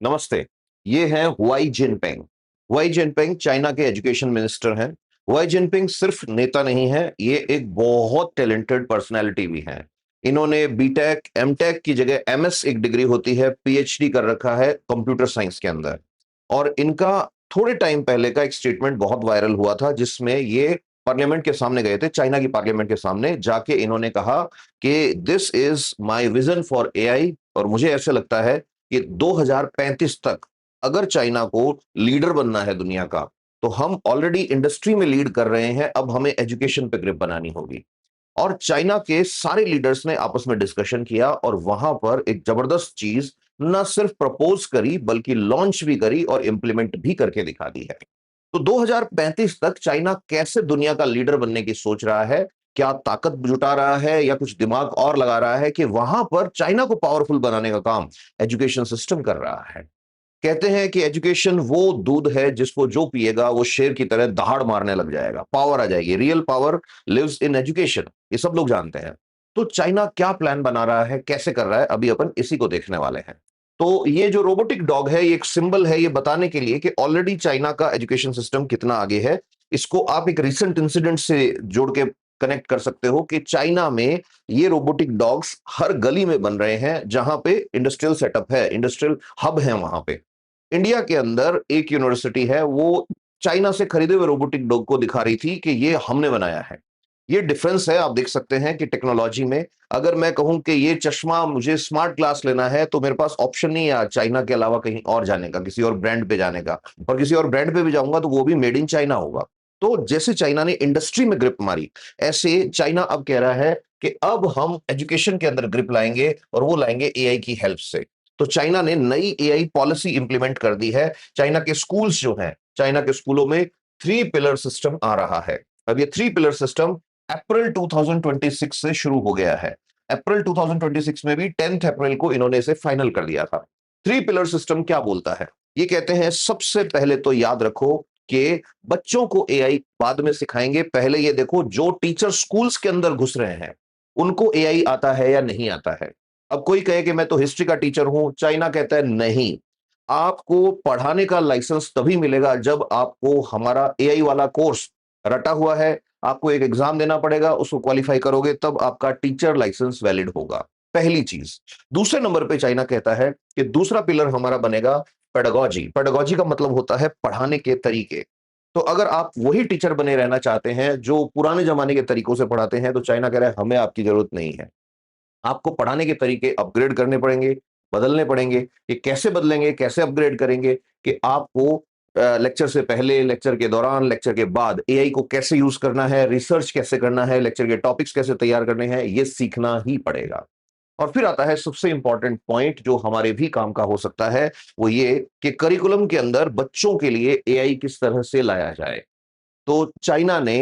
नमस्ते। ये हैं Huai Jinpeng. Huai Jinpeng China के एजुकेशन मिनिस्टर हैं। वाई जिनपिंग सिर्फ नेता नहीं है, ये एक बहुत टैलेंटेड पर्सनैलिटी भी हैं। इन्होंने बीटेक एमटेक की जगह एमएस एक डिग्री होती है, पीएचडी कर रखा है कंप्यूटर साइंस के अंदर। और इनका थोड़े टाइम पहले का एक स्टेटमेंट बहुत वायरल हुआ था, जिसमें ये पार्लियामेंट के सामने गए थे, चाइना की पार्लियामेंट के सामने जाके इन्होंने कहा कि this is my vision for AI. और मुझे ऐसा लगता है कि 2035 तक अगर चाइना को लीडर बनना है दुनिया का, तो हम ऑलरेडी इंडस्ट्री में लीड कर रहे हैं, अब हमें एजुकेशन पे ग्रिप बनानी होगी। और चाइना के सारे लीडर्स ने आपस में डिस्कशन किया और वहां पर एक जबरदस्त चीज न सिर्फ प्रपोज करी बल्कि लॉन्च भी करी और इंप्लीमेंट भी करके दिखा दी है। तो 2035 तक चाइना कैसे दुनिया का लीडर बनने की सोच रहा है, क्या ताकत जुटा रहा है या कुछ दिमाग और लगा रहा है कि वहां पर चाइना को पावरफुल बनाने का काम एजुकेशन सिस्टम कर रहा है। कहते हैं कि एजुकेशन वो दूध है जिसको जो पिएगा वो शेर की तरह दहाड़ मारने लग जाएगा, पावर आ जाएगी। Real power lives in education, ये सब लोग जानते हैं। तो चाइना क्या प्लान बना रहा है, कैसे कर रहा है, अभी अपन इसी को देखने वाले हैं। तो ये जो रोबोटिक डॉग है, ये एक सिंबल है ये बताने के लिए कि ऑलरेडी चाइना का एजुकेशन सिस्टम कितना आगे है। इसको आप एक रिसेंट इंसिडेंट से जोड़ के कनेक्ट कर सकते हो कि चाइना में ये रोबोटिक डॉग्स हर गली में बन रहे हैं, जहां पे इंडस्ट्रियल सेटअप है, इंडस्ट्रियल हब है वहां पे। इंडिया के अंदर एक यूनिवर्सिटी है, वो चाइना से खरीदे हुए रोबोटिक डॉग को दिखा रही थी कि ये हमने बनाया है। ये डिफरेंस है, आप देख सकते हैं कि टेक्नोलॉजी में अगर मैं कहूं कि ये चश्मा मुझे स्मार्ट ग्लास लेना है, तो मेरे पास ऑप्शन नहीं है चाइना के अलावा कहीं और जाने का, किसी और ब्रांड पे जाने का। और किसी और ब्रांड पे भी जाऊंगा तो वो भी मेड इन चाइना होगा। तो जैसे चाइना ने इंडस्ट्री में ग्रिप मारी, ऐसे चाइना अब कह रहा है कि अब हम एजुकेशन के अंदर ग्रिप लाएंगे, और वो लाएंगे एआई की हेल्प से। तो चाइना ने नई एआई पॉलिसी इंप्लीमेंट कर दी है। चाइना के स्कूल्स जो हैं, चाइना के स्कूलों में थ्री पिलर सिस्टम आ रहा है। अब ये थ्री पिलर सिस्टम अप्रैल 2026 से शुरू हो गया है। अप्रैल 2026 में भी 10 अप्रैल को इन्होंने इसे फाइनल कर दिया था। थ्री पिलर सिस्टम क्या बोलता है? ये कहते हैं सबसे पहले तो याद रखो कि बच्चों को एआई बाद में सिखाएंगे, पहले ये देखो जो टीचर स्कूल्स के अंदर घुस रहे हैं उनको एआई आता है या नहीं आता है। अब कोई कहे कि मैं तो हिस्ट्री का टीचर हूं, चाइना कहता है नहीं, आपको पढ़ाने का लाइसेंस तभी मिलेगा जब आपको हमारा एआई वाला कोर्स रटा हुआ है। आपको एक एग्जाम देना पड़ेगा, उसको क्वालिफाई करोगे तब आपका टीचर लाइसेंस वैलिड होगा। पहली चीज। दूसरे नंबर पे चाइना कहता है कि दूसरा पिलर हमारा बनेगा पेडागोजी। पेडागोजी का मतलब होता है पढ़ाने के तरीके। तो अगर आप वही टीचर बने रहना चाहते हैं जो पुराने जमाने के तरीकों से पढ़ाते हैं, तो चाइना कह रहा है हमें आपकी जरूरत नहीं है। आपको पढ़ाने के तरीके अपग्रेड करने पड़ेंगे, बदलने पड़ेंगे। ये कैसे बदलेंगे, कैसे अपग्रेड करेंगे कि आपको लेक्चर से पहले, लेक्चर के दौरान, लेक्चर के बाद एआई को कैसे यूज करना है, रिसर्च कैसे करना है, लेक्चर के टॉपिक्स कैसे तैयार करने हैं, ये सीखना ही पड़ेगा। और फिर आता है सबसे इंपॉर्टेंट पॉइंट जो हमारे भी काम का हो सकता है, वो ये कि करिकुलम के अंदर बच्चों के लिए एआई किस तरह से लाया जाए। तो चाइना ने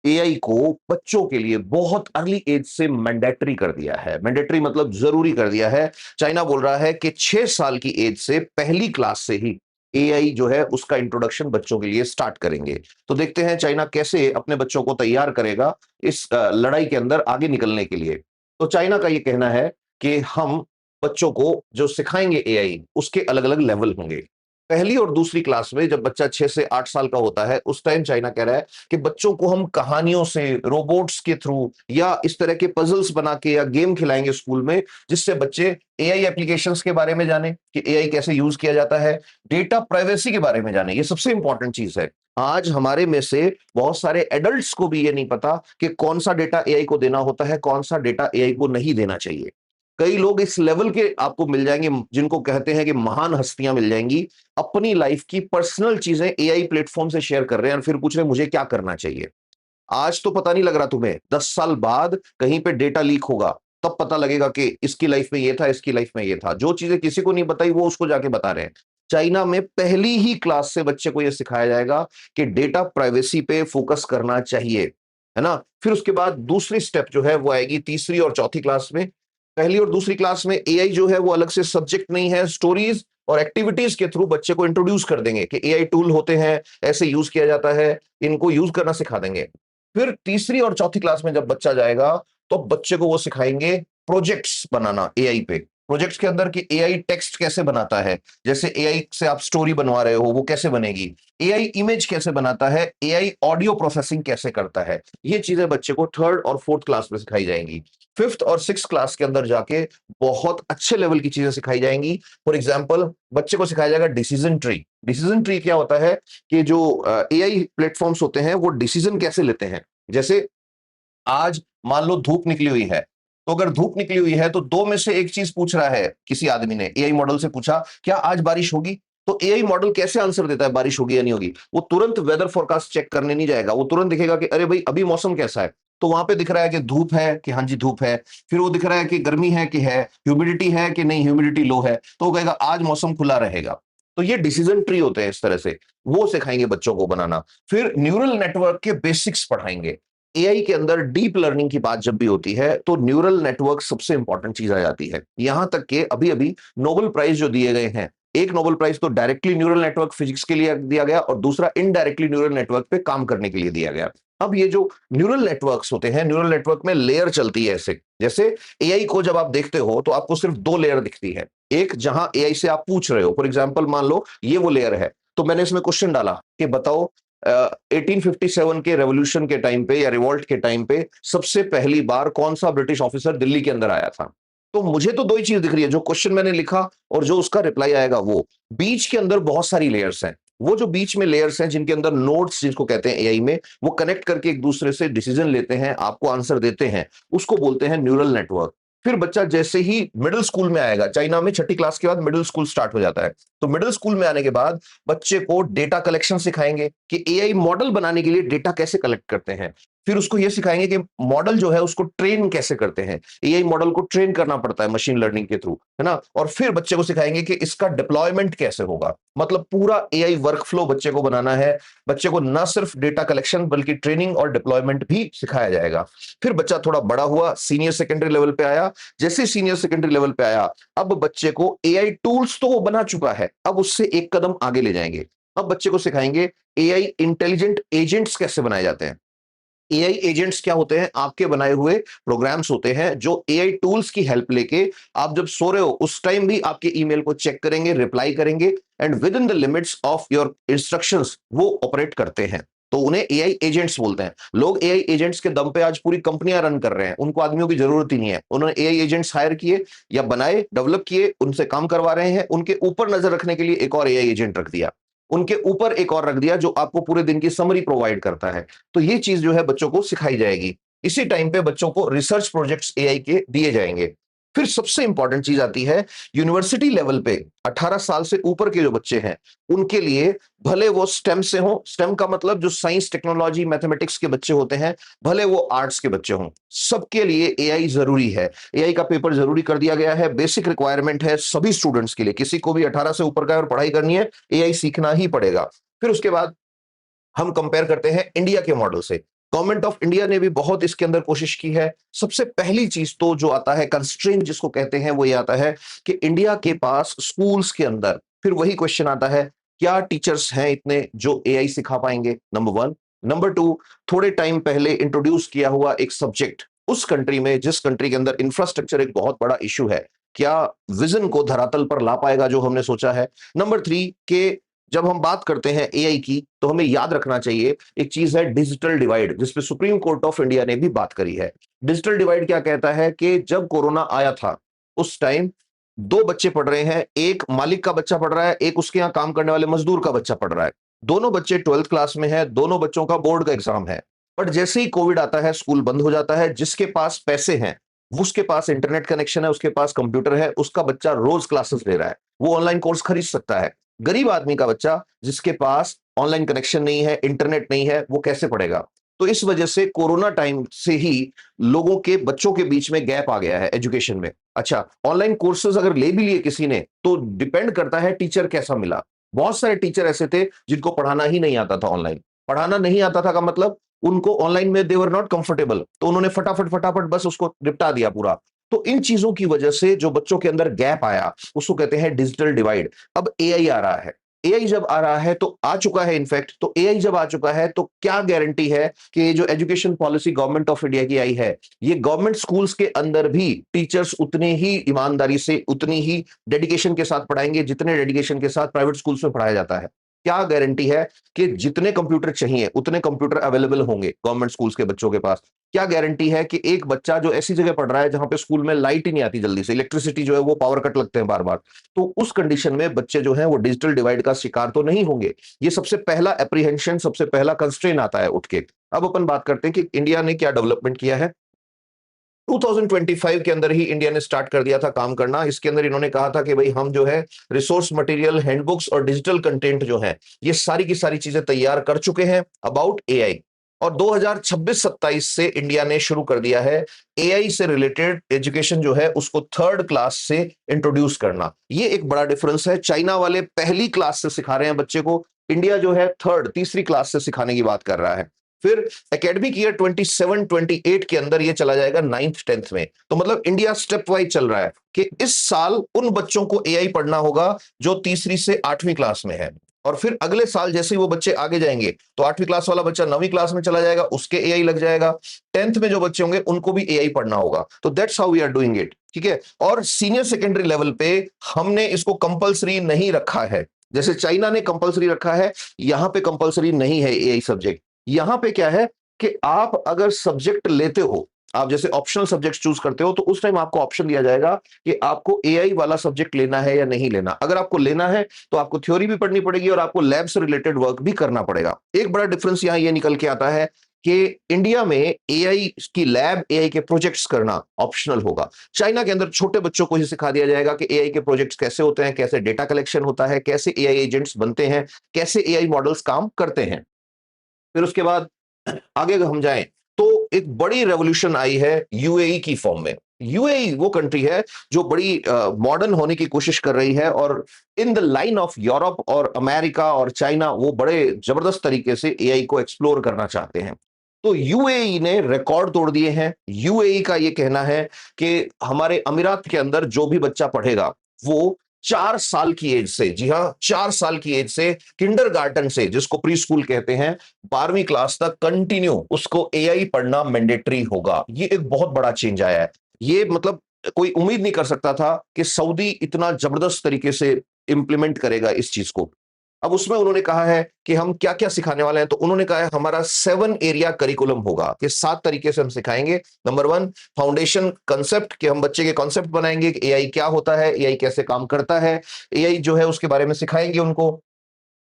एआई को बच्चों के लिए बहुत अर्ली एज से मैंडेटरी कर दिया है। मैंडेटरी मतलब जरूरी कर दिया है। चाइना बोल रहा है कि 6 साल की एज से, पहली क्लास से ही एआई जो है उसका इंट्रोडक्शन बच्चों के लिए स्टार्ट करेंगे। तो देखते हैं चाइना कैसे अपने बच्चों को तैयार करेगा इस लड़ाई के अंदर आगे निकलने के लिए। तो चाइना का ये कहना है कि हम बच्चों को जो सिखाएंगे एआई, उसके अलग अलग लेवल होंगे। पहली और दूसरी क्लास में जब बच्चा 6 से 8 साल का होता है, उस टाइम चाइना कह रहा है कि बच्चों को हम कहानियों से, रोबोट्स के थ्रू या इस तरह के पजल्स बना के या गेम खिलाएंगे स्कूल में, जिससे बच्चे एआई एप्लीकेशंस के बारे में जाने कि एआई कैसे यूज किया जाता है, डेटा प्राइवेसी के बारे में जाने। ये सबसे इंपॉर्टेंट चीज है। आज हमारे में से बहुत सारे एडल्ट्स को भी ये नहीं पता कि कौन सा डेटा एआई को देना होता है, कौन सा डेटा एआई को नहीं देना चाहिए। कई लोग इस लेवल के आपको मिल जाएंगे जिनको कहते हैं कि महान हस्तियां मिल जाएंगी, अपनी लाइफ की पर्सनल चीजें एआई प्लेटफॉर्म से शेयर कर रहे हैं और फिर पूछ रहे हैं मुझे क्या करना चाहिए। आज तो पता नहीं लग रहा तुम्हें, 10 साल बाद कहीं पे डेटा लीक होगा, तब पता लगेगा कि इसकी लाइफ में ये था, इसकी लाइफ में ये था। जो चीजें किसी को नहीं बताई वो उसको जाके बता रहे हैं। चाइना में पहली ही क्लास से बच्चे को यह सिखाया जाएगा कि डेटा प्राइवेसी पे फोकस करना चाहिए, है ना। फिर उसके बाद दूसरी स्टेप जो है वो आएगी तीसरी और चौथी क्लास में। पहली और दूसरी क्लास में एआई जो है वो अलग से सब्जेक्ट नहीं है, स्टोरीज और एक्टिविटीज के थ्रू बच्चे को इंट्रोड्यूस कर देंगे कि एआई टूल होते हैं, ऐसे यूज किया जाता है, इनको यूज करना सिखा देंगे। फिर तीसरी और चौथी क्लास में जब बच्चा जाएगा, तो बच्चे को वो सिखाएंगे प्रोजेक्ट्स बनाना एआई पे। प्रोजेक्ट्स के अंदर कि एआई टेक्स्ट कैसे बनाता है, जैसे एआई से आप स्टोरी बनवा रहे हो वो कैसे बनेगी, एआई इमेज कैसे बनाता है, एआई ऑडियो प्रोसेसिंग कैसे करता है। ये चीजें बच्चे को थर्ड और फोर्थ क्लास में सिखाई जाएंगी। फिफ्थ और सिक्स क्लास के अंदर जाके बहुत अच्छे लेवल की चीजें सिखाई जाएंगी। फॉर एग्जाम्पल बच्चे को सिखाया जाएगा डिसीजन ट्री। डिसीजन ट्री क्या होता है कि जो एआई प्लेटफॉर्म्स होते हैं वो डिसीजन कैसे लेते हैं। जैसे आज मान लो धूप निकली हुई है, तो अगर धूप निकली हुई है तो दो में से एक चीज पूछ रहा है, किसी आदमी ने एआई मॉडल से पूछा क्या आज बारिश होगी, तो एआई मॉडल कैसे आंसर देता है बारिश होगी या नहीं होगी। वो तुरंत वेदर फोरकास्ट चेक करने नहीं जाएगा, वो तुरंत दिखेगा कि अरे भाई अभी मौसम कैसा है, तो वहां पे दिख रहा है कि धूप है कि हाँ जी धूप है, फिर वो दिख रहा है कि गर्मी है कि है, ह्यूमिडिटी है कि नहीं ह्यूमिडिटी लो है, तो वो कहेगा आज मौसम खुला रहेगा। तो ये डिसीजन ट्री होते हैं इस तरह से, वो सिखाएंगे बच्चों को बनाना। फिर न्यूरल नेटवर्क के बेसिक्स पढ़ाएंगे। एआई के अंदर डीप लर्निंग की बात जब भी होती है तो न्यूरल नेटवर्क सबसे इंपॉर्टेंट चीज आ जाती है। यहां तक कि अभी अभी नोबेल प्राइज जो दिए गए हैं, एक नोबेल प्राइज तो डायरेक्टली न्यूरल नेटवर्क फिजिक्स के लिए दिया गया और दूसरा इनडायरेक्टली न्यूरल नेटवर्क पे काम करने के लिए दिया गया। अब ये जो न्यूरल नेटवर्क्स होते हैं, न्यूरल नेटवर्क में लेयर चलती है ऐसे, जैसे एआई को जब आप देखते हो तो आपको सिर्फ दो लेयर दिखती है। एक जहां एआई से आप पूछ रहे हो, फॉर एग्जाम्पल मान लो ये वो लेयर है, तो मैंने इसमें क्वेश्चन डाला कि बताओ 1857 के रेवोल्यूशन के टाइम पे या रिवॉल्ट के टाइम पे सबसे पहली बार कौन सा ब्रिटिश ऑफिसर दिल्ली के अंदर आया था। तो मुझे तो दो ही चीज दिख रही है, जो क्वेश्चन मैंने लिखा और जो उसका रिप्लाई आएगा। वो बीच के अंदर बहुत सारी लेयर्स हैं, वो जो बीच में लेयर्स हैं जिनके अंदर नोड्स जिसको कहते हैं एआई में, वो कनेक्ट करके एक दूसरे से डिसीजन लेते हैं, आपको आंसर देते हैं, उसको बोलते हैं न्यूरल नेटवर्क। फिर बच्चा जैसे ही मिडिल स्कूल में आएगा, चाइना में छठी क्लास के बाद मिडिल स्कूल स्टार्ट हो जाता है, तो मिडिल स्कूल में आने के बाद बच्चे को डेटा कलेक्शन सिखाएंगे कि एआई मॉडल बनाने के लिए डेटा कैसे कलेक्ट करते हैं। फिर उसको यह सिखाएंगे कि मॉडल जो है उसको ट्रेन कैसे करते हैं, एआई मॉडल को ट्रेन करना पड़ता है मशीन लर्निंग के थ्रू, है ना। और फिर बच्चे को सिखाएंगे कि इसका डिप्लॉयमेंट कैसे होगा, मतलब पूरा एआई वर्कफ्लो बच्चे को बनाना है। बच्चे को ना सिर्फ डेटा कलेक्शन बल्कि ट्रेनिंग और डिप्लॉयमेंट भी सिखाया जाएगा। फिर बच्चा थोड़ा बड़ा हुआ, सीनियर सेकेंडरी लेवल पे आया, जैसे सीनियर सेकेंडरी लेवल पे आया, अब बच्चे को एआई टूल्स तो वो बना चुका है, अब उससे एक कदम आगे ले जाएंगे। अब बच्चे को सिखाएंगे एआई इंटेलिजेंट एजेंट्स कैसे बनाए जाते हैं। एआई एजेंट्स क्या होते हैं, आपके बनाए हुए प्रोग्राम्स होते हैं जो एआई टूल्स की हेल्प लेके आप जब सो रहे हो उस टाइम भी आपके ईमेल को चेक करेंगे, रिप्लाई करेंगे, and with in the limits of your instructions वो ऑपरेट करते हैं। तो उन्हें एआई एजेंट्स बोलते हैं। लोग एआई एजेंट्स के दम पे आज पूरी कंपनियां रन कर रहे हैं, उनको आदमियों की जरूरत ही नहीं है, उन्होंने एआई एजेंट्स हायर किए या बनाए, डेवलप किए, उनसे काम करवा रहे हैं, उनके ऊपर नजर रखने के लिए एक और एआई एजेंट रख दिया, उनके ऊपर एक और रख दिया जो आपको पूरे दिन की समरी प्रोवाइड करता है। तो ये चीज जो है बच्चों को सिखाई जाएगी। इसी टाइम पे बच्चों को रिसर्च प्रोजेक्ट्स एआई के दिए जाएंगे। फिर सबसे इंपॉर्टेंट चीज आती है यूनिवर्सिटी लेवल पे 18 साल से ऊपर के जो बच्चे हैं उनके लिए, भले वो स्टेम से हो, स्टेम का मतलब जो साइंस टेक्नोलॉजी मैथमेटिक्स के बच्चे होते हैं, भले वो आर्ट्स के बच्चे हों, सबके लिए एआई जरूरी है। एआई का पेपर जरूरी कर दिया गया है, बेसिक रिक्वायरमेंट है सभी स्टूडेंट्स के लिए, किसी को भी 18 से ऊपर का और पढ़ाई करनी है एआई सीखना ही पड़ेगा। फिर उसके बाद हम कंपेयर करते हैं इंडिया के मॉडल से। गवर्नमेंट ऑफ इंडिया ने भी बहुत इसके अंदर कोशिश की है। सबसे पहली चीज तो जो आता है कंस्ट्रेंट जिसको कहते हैं वो ये आता है कि इंडिया के पास स्कूल्स के अंदर फिर वही क्वेश्चन आता है, क्या टीचर्स हैं इतने जो एआई सिखा पाएंगे, नंबर वन। नंबर टू, थोड़े टाइम पहले इंट्रोड्यूस किया हुआ एक सब्जेक्ट उस कंट्री में, जिस कंट्री के अंदर इंफ्रास्ट्रक्चर एक बहुत बड़ा इशू है, क्या विजन को धरातल पर ला पाएगा जो हमने सोचा है। नंबर थ्री के जब हम बात करते हैं एआई की तो हमें याद रखना चाहिए एक चीज है डिजिटल डिवाइड, जिसपे सुप्रीम कोर्ट ऑफ इंडिया ने भी बात करी है। डिजिटल डिवाइड क्या कहता है कि जब कोरोना आया था उस टाइम दो बच्चे पढ़ रहे हैं, एक मालिक का बच्चा पढ़ रहा है, एक उसके यहाँ काम करने वाले मजदूर का बच्चा पढ़ रहा है। दोनों बच्चे 12th क्लास में है, दोनों बच्चों का बोर्ड का एग्जाम है। बट जैसे ही कोविड आता है स्कूल बंद हो जाता है। जिसके पास पैसे हैं, उसके पास इंटरनेट कनेक्शन है, उसके पास कंप्यूटर है, उसका बच्चा रोज क्लासेस ले रहा है, वो ऑनलाइन कोर्स खरीद सकता है। गरीब आदमी का बच्चा जिसके पास ऑनलाइन कनेक्शन नहीं है, इंटरनेट नहीं है, वो कैसे पढ़ेगा। तो इस वजह से कोरोना टाइम से ही लोगों के बच्चों के बीच में गैप आ गया है एजुकेशन में। अच्छा, ऑनलाइन कोर्सेज अगर ले भी लिए किसी ने तो डिपेंड करता है टीचर कैसा मिला। बहुत सारे टीचर ऐसे थे जिनको पढ़ाना ही नहीं आता था। ऑनलाइन पढ़ाना नहीं आता था का मतलब उनको ऑनलाइन में दे वर नॉट कंफर्टेबल, तो उन्होंने फटाफट फटाफट बस उसको निपटा दिया पूरा। तो इन चीजों की वजह से जो बच्चों के अंदर गैप आया उसको कहते हैं डिजिटल डिवाइड। अब एआई आ रहा है, एआई जब आ रहा है तो आ चुका है इनफैक्ट, तो एआई जब आ चुका है तो क्या गारंटी है कि ये जो education policy government of India की आई है, ये गवर्नमेंट स्कूल्स के अंदर भी टीचर्स उतने ही ईमानदारी से, उतनी ही डेडिकेशन के साथ पढ़ाएंगे जितने डेडिकेशन के साथ प्राइवेट स्कूल्स में पढ़ाया जाता है? क्या गारंटी है कि जितने कंप्यूटर चाहिए उतने कंप्यूटर अवेलेबल होंगे गवर्नमेंट स्कूल्स के बच्चों के पास? क्या गारंटी है कि एक बच्चा जो ऐसी जगह पढ़ रहा है जहां पे स्कूल में लाइट ही नहीं आती जल्दी से, इलेक्ट्रिसिटी जो है वो पावर कट लगते हैं बार बार, तो उस कंडीशन में बच्चे जो हैं वो डिजिटल डिवाइड का शिकार तो नहीं होंगे? ये सबसे पहला एप्रीहेंशन, सबसे पहला कंस्ट्रेन आता है उठ के। अब अपन बात करते हैं कि इंडिया ने क्या डेवलपमेंट किया है। 2025 के अंदर ही इंडिया ने स्टार्ट कर दिया था काम करना। इसके अंदर इन्होंने कहा था कि भाई हम जो है रिसोर्स मटेरियल, हैंडबुक्स और डिजिटल कंटेंट जो है ये सारी की सारी चीजें तैयार कर चुके हैं अबाउट एआई। और 2026-27 से इंडिया ने शुरू कर दिया है एआई से रिलेटेड एजुकेशन जो है उसको थर्ड क्लास से इंट्रोड्यूस करना। ये एक बड़ा डिफरेंस है। चाइना वाले पहली क्लास से सिखा रहे हैं बच्चे को, इंडिया जो है थर्ड, तीसरी क्लास से सिखाने की बात कर रहा है। फिर एकेडमिक ईयर 27-28 के अंदर ये चला जाएगा 9th-10th में। तो मतलब इंडिया स्टेप वाइज चल रहा है कि इस साल उन बच्चों को एआई पढ़ना होगा जो तीसरी से 8वीं क्लास में है, और फिर अगले साल जैसे ही वो बच्चे आगे जाएंगे तो 8वीं क्लास वाला बच्चा 9वीं क्लास में चला जाएगा, उसके एआई लग जाएगा। 10th में जो बच्चे होंगे उनको भी एआई पढ़ना होगा। तो that's how we are doing it, ठीक है। और सीनियर सेकेंडरी लेवल पे हमने इसको कंपलसरी नहीं रखा है, जैसे चाइना ने कंपलसरी रखा है, यहां पे कंपलसरी नहीं है एआई सब्जेक्ट। यहां पे क्या है कि आप अगर सब्जेक्ट लेते हो, आप जैसे ऑप्शनल सब्जेक्ट चूज करते हो, तो उस टाइम आपको ऑप्शन दिया जाएगा कि आपको एआई वाला सब्जेक्ट लेना है या नहीं लेना। अगर आपको लेना है तो आपको थ्योरी भी पढ़नी पड़ेगी और आपको लैब से रिलेटेड वर्क भी करना पड़ेगा। एक बड़ा डिफरेंस यहां ये निकल के आता है कि इंडिया में एआई की लैब, एआई के प्रोजेक्ट्स करना ऑप्शनल होगा। चाइना के अंदर छोटे बच्चों को ही सिखा दिया जाएगा कि एआई के प्रोजेक्ट्स कैसे होते हैं, कैसे डेटा कलेक्शन होता है, कैसे एआई एजेंट्स बनते हैं, कैसे एआई मॉडल्स काम करते हैं। फिर उसके बाद आगे अगर हम जाएं तो एक बड़ी रेवोल्यूशन आई है यूएई की फॉर्म में। यूएई वो कंट्री है जो बड़ी मॉडर्न होने की कोशिश कर रही है, और in the line of Europe और अमेरिका और चाइना वो बड़े जबरदस्त तरीके से एआई को एक्सप्लोर करना चाहते हैं। तो यूएई ने रिकॉर्ड तोड़ दिए हैं। यूएई का ये कहना है कि हमारे अमीरात के अंदर जो भी बच्चा पढ़ेगा वो 4 साल की एज से, जी हाँ 4 साल की एज से, किंडरगार्टन से जिसको प्री स्कूल कहते हैं, 12वीं क्लास तक कंटिन्यू उसको एआई पढ़ना मैंडेटरी होगा। ये एक बहुत बड़ा चेंज आया है। ये मतलब कोई उम्मीद नहीं कर सकता था कि सऊदी इतना जबरदस्त तरीके से इंप्लीमेंट करेगा इस चीज को। अब उसमें उन्होंने कहा है कि हम क्या क्या सिखाने वाले हैं, तो उन्होंने कहा है हमारा 7 एरिया करिकुलम होगा कि 7 तरीके से हम सिखाएंगे। नंबर 1 फाउंडेशन कंसेप्ट, कि हम बच्चे के कॉन्सेप्ट बनाएंगे कि एआई क्या होता है, एआई कैसे काम करता है, एआई जो है उसके बारे में सिखाएंगे उनको।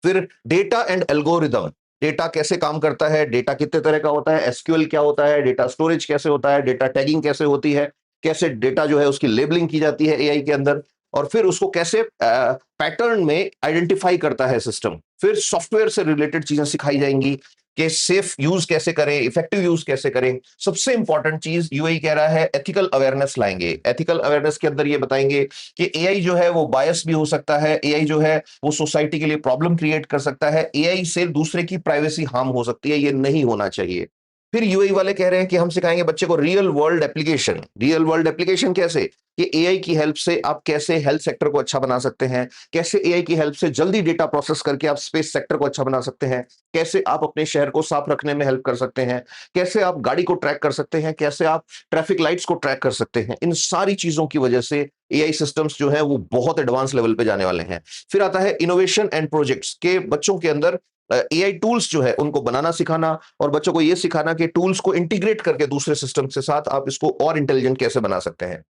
फिर डेटा एंड एल्गोरिदम, डेटा कैसे काम करता है, डेटा कितने तरह का होता है, एसक्यूएल क्या होता है, डेटा स्टोरेज कैसे होता है, डेटा टैगिंग कैसे होती है, कैसे डेटा जो है उसकी लेबलिंग की जाती है एआई के अंदर, और फिर उसको कैसे पैटर्न में आइडेंटिफाई करता है सिस्टम। फिर सॉफ्टवेयर से रिलेटेड चीजें सिखाई जाएंगी कि सेफ यूज कैसे करें, इफेक्टिव यूज कैसे करें। सबसे इंपॉर्टेंट चीज यूएई कह रहा है एथिकल अवेयरनेस लाएंगे। एथिकल अवेयरनेस के अंदर ये बताएंगे कि एआई जो है वो बायस भी हो सकता है, एआई जो है वो सोसाइटी के लिए प्रॉब्लम क्रिएट कर सकता है, एआई से दूसरे की प्राइवेसी हार्म हो सकती है, ये नहीं होना चाहिए। फिर यूएई वाले कह रहे हैं कि हम सिखाएंगे बच्चे को real world application. Real world application कैसे, कि एआई की हेल्प से आप कैसे हेल्थ सेक्टर को अच्छा बना सकते हैं, कैसे एआई की हेल्प से जल्दी डेटा प्रोसेस करके आप स्पेस सेक्टर को अच्छा बना सकते हैं, कैसे आप अपने शहर को साफ रखने में हेल्प कर सकते हैं, कैसे आप गाड़ी को ट्रैक कर सकते हैं, कैसे आप ट्रैफिक लाइट्स को ट्रैक कर सकते हैं। इन सारी चीजों की वजह से एआई सिस्टम्स जो है वो बहुत एडवांस लेवल पे जाने वाले हैं। फिर आता है इनोवेशन एंड प्रोजेक्ट्स, के बच्चों के अंदर एआई टूल्स जो है उनको बनाना सिखाना, और बच्चों को यह सिखाना कि टूल्स को इंटीग्रेट करके दूसरे सिस्टम के साथ आप इसको और इंटेलिजेंट कैसे बना सकते हैं।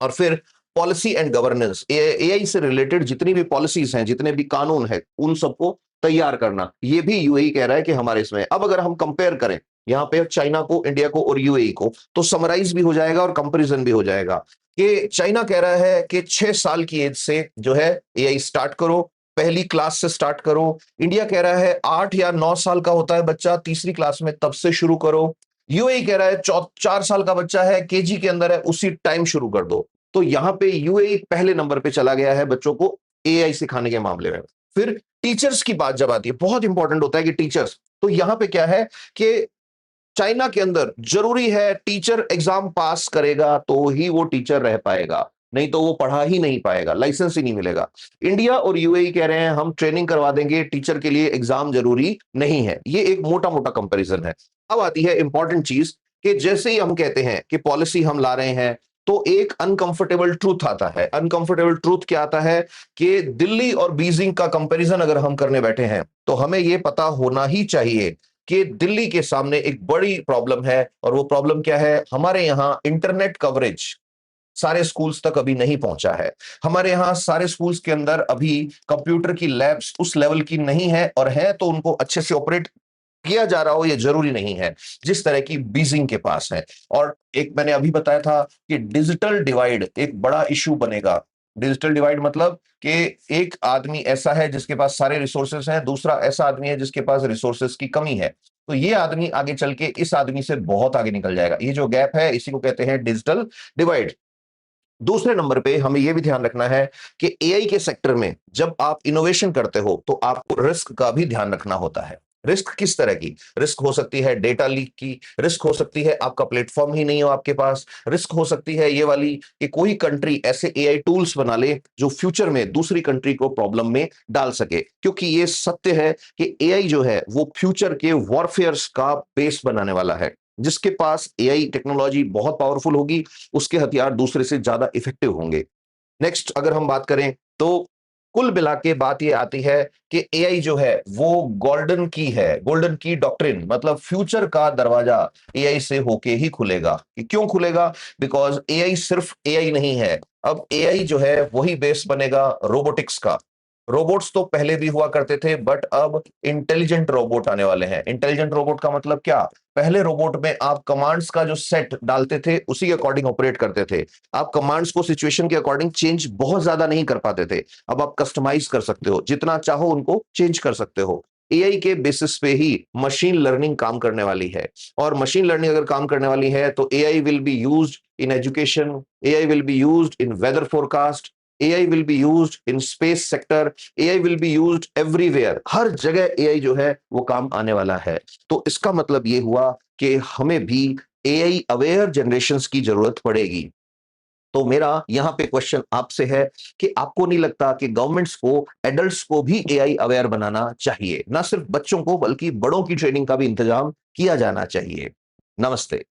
और फिर पॉलिसी एंड गवर्नेंस, एआई से रिलेटेड जितनी भी पॉलिसीज हैं, जितने भी कानून हैं, उन सबको तैयार करना, ये भी यूएई कह रहा है कि हमारे इसमें। अब अगर हम कंपेयर करें यहाँ पे चाइना को, इंडिया को और यूएई को, तो समराइज भी हो जाएगा और कंपैरिजन भी हो जाएगा। कि चाइना कह रहा है कि 6 साल की एज से जो है एआई स्टार्ट करो, पहली क्लास से स्टार्ट करो। इंडिया कह रहा है 8 या 9 साल का होता है बच्चा, तीसरी क्लास में, तब से शुरू करो। यूएई कह रहा है 4 साल का बच्चा है, केजी के अंदर है, उसी टाइम शुरू कर दो। तो यहां पे यूएई पहले नंबर पे चला गया है बच्चों को एआई सिखाने के मामले में। फिर टीचर्स की बात जब आती है, बहुत इंपॉर्टेंट होता है कि टीचर्स, तो यहां पे क्या है कि चाइना के अंदर जरूरी है टीचर एग्जाम पास करेगा तो ही वो टीचर रह पाएगा। नहीं तो वो पढ़ा ही नहीं पाएगा, लाइसेंस ही नहीं मिलेगा। इंडिया और यूएई कह रहे हैं हम ट्रेनिंग करवा देंगे, टीचर के लिए एग्जाम जरूरी नहीं है। ये एक मोटा मोटा कंपैरिजन है। अब आती है इंपॉर्टेंट चीज कि जैसे ही हम कहते हैं कि पॉलिसी हम ला रहे हैं, तो एक अनकंफर्टेबल ट्रूथ आता है। अनकंफर्टेबल ट्रूथ क्या आता है कि दिल्ली और बीजिंग का कंपैरिजन अगर हम करने बैठे हैं तो हमें यह पता होना ही चाहिए कि दिल्ली के सामने एक बड़ी प्रॉब्लम है। और वो प्रॉब्लम क्या है? हमारे यहां इंटरनेट कवरेज सारे स्कूल्स तक अभी नहीं पहुंचा है। हमारे यहां सारे स्कूल्स के अंदर अभी कंप्यूटर की लैब्स उस लेवल की नहीं है, और है तो उनको अच्छे से ऑपरेट किया जा रहा हो ये जरूरी नहीं है जिस तरह की बीजिंग के पास है। और एक मैंने अभी बताया था कि डिजिटल डिवाइड एक बड़ा इशू बनेगा। डिजिटल डिवाइड मतलब कि एक आदमी ऐसा है जिसके पास सारे रिसोर्सेस हैं, दूसरा ऐसा आदमी है जिसके पास रिसोर्सेस की कमी है। तो ये आदमी आगे चल के इस आदमी से बहुत आगे निकल जाएगा। ये जो गैप है इसी को कहते हैं डिजिटल डिवाइड। दूसरे नंबर पे हमें यह भी ध्यान रखना है कि एआई के सेक्टर में जब आप इनोवेशन करते हो तो आपको रिस्क का भी ध्यान रखना होता है। रिस्क किस तरह की? रिस्क हो सकती है डेटा लीक की, रिस्क हो सकती है आपका प्लेटफॉर्म ही नहीं हो आपके पास, रिस्क हो सकती है ये वाली कि कोई कंट्री ऐसे एआई टूल्स बना ले जो फ्यूचर में दूसरी कंट्री को प्रॉब्लम में डाल सके। क्योंकि ये सत्य है कि एआई जो है वो फ्यूचर के वॉरफेयर्स का बेस बनाने वाला है। जिसके पास एआई टेक्नोलॉजी बहुत पावरफुल होगी उसके हथियार दूसरे से ज्यादा इफेक्टिव होंगे। नेक्स्ट अगर हम बात करें तो कुल मिला के बात ये आती है कि एआई जो है वो गोल्डन की है। गोल्डन की डॉक्ट्रिन मतलब फ्यूचर का दरवाजा एआई से होके ही खुलेगा। कि क्यों खुलेगा? बिकॉज एआई सिर्फ एआई नहीं है। अब एआई जो है वही बेस बनेगा रोबोटिक्स का। रोबोट्स तो पहले भी हुआ करते थे बट अब इंटेलिजेंट रोबोट आने वाले हैं। इंटेलिजेंट रोबोट का मतलब क्या? पहले रोबोट में आप कमांड्स का जो सेट डालते थे उसी के अकॉर्डिंग ऑपरेट करते थे। आप कमांड्स को सिचुएशन के अकॉर्डिंग चेंज बहुत ज्यादा नहीं कर पाते थे। अब आप कस्टमाइज कर सकते हो, जितना चाहो उनको चेंज कर सकते हो। एआई के बेसिस पे ही मशीन लर्निंग काम करने वाली है। और मशीन लर्निंग अगर काम करने वाली है तो AI will be used in education, AI will be used in weather forecast, AI will be used in space sector, AI will be used everywhere. हर जगह एआई जो है वो काम आने वाला है। तो इसका मतलब ये हुआ कि हमें भी एआई अवेयर जनरेशंस की जरूरत पड़ेगी। तो मेरा यहां पे क्वेश्चन आपसे है कि आपको नहीं लगता कि गवर्नमेंट्स को एडल्ट्स को भी एआई अवेयर बनाना चाहिए? ना सिर्फ बच्चों को बल्कि बड़ों की ट्रेनिंग का भी इंतजाम किया जाना चाहिए। नमस्ते।